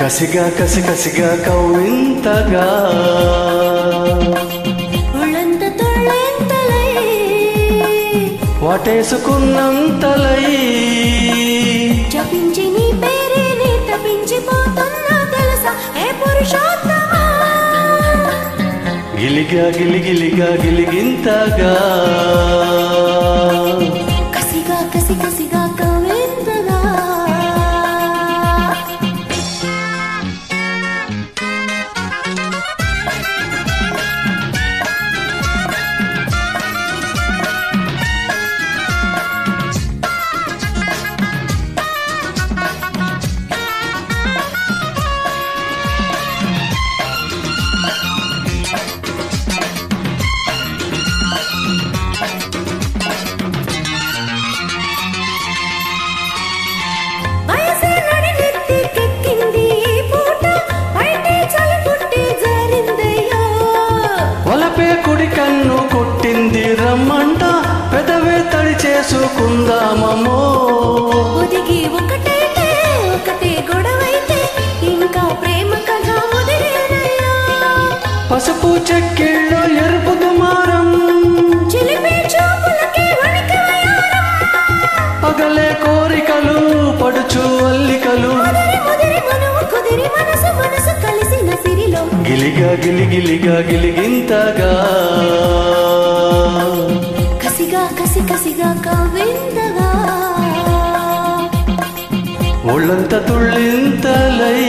కసిగా కసి కసిగా కవ్వింతగా ఉళ్ళంత తొళ్ళెంతలై వాటేసుకున్నంతలై జపించి నీ పేరేనే తపించిపోతున్నా తెలుసా ఏ పురుషోత్తమా గిలిగా గిలిగిలిగా గిలిగింతగా కసిగా కసి కసిగా కవ్వింతగా కుడి కన్ను కొట్టింది రమ్మంట పెదవే తడి చేసుకుందామమ్మో ఒదిగి ఒకటైతే ఒకటే గొడవైతే ఇంకా ప్రేమ కథ ముదిరేనయ్యా పసుపు చెక్కిళ్ళు ఎరుపు దుమారం చిలిపి చూపులకి వణికి వయారం పగలే కోరికలు పడుచు అల్లికలు ముదిరి ముదిరి మనువు కుదిరి మనసు మనసు కలిసిన సిరిలో గిలిగా గిలిగిలిగా గిలిగింతగా కసిగా కసి కసిగా కవ్వింతగా ఒళ్ళంత తుళ్ళింతలై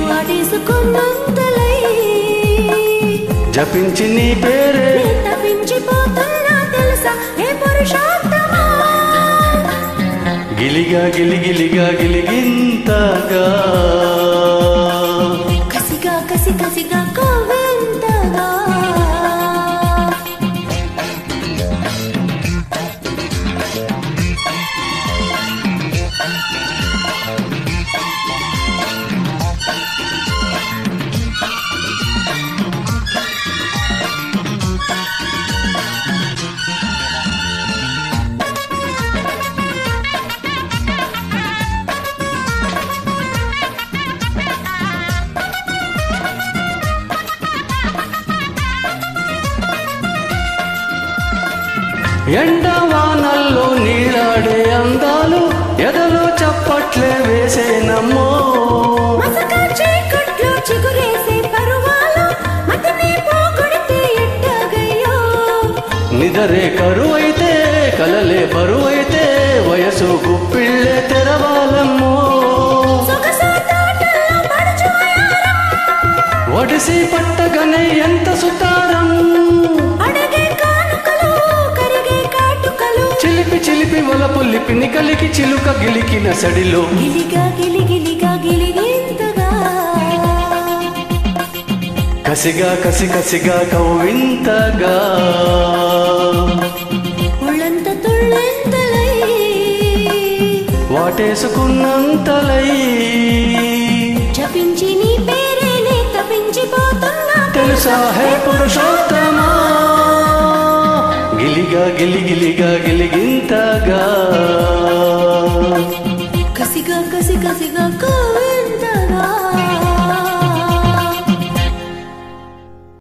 వాటేసుకున్నంతలై జపించి నీ పేరే తప్పించిపోతున్నా తెలుసా ఏ పురుషోత్తమా గిలిగా గిలిగిలిగా గిలిగింతగా కసిగా కసి కసిగా కవ్వింతగా ఎండవానల్లో నీళ్ళాడే అందాలు ఎదలో చప్పట్లే వేసేనమ్మో మసక చీకట్లో చిగురేసే పరువాలు మతిని పోగొడితే ఎట్టగయ్యో నిదరే కరువైతే కలలే బరువైతే వయసు గుప్పిళ్ళే తెరవాలమ్మో సొగసు తోటల్లో పడుచు వయారం ఒడిసి పట్టగనే ఎంత సుతారం అడిగే కానుకలు కరిగే కాటుకలు చిలిపి చిలిపి వలపు లిపిని కలికి చిలుక గిలికిన సడిలో గిలిగా గిలిగిలిగా గిలిగింతగా కసిగా కసి కసిగా కవ్వింతగా ఉళ్ళంత తుళ్ళెంతలై వాటేసుకున్నంతలై జపించి నీ పేరేనే తపించిపోతున్నా తెలుసా హే పురుషోత్తమా గిలిగా గిలిగిలిగా గిలిగింతగా కసిగా కసి కసిగా కవ్వింతగా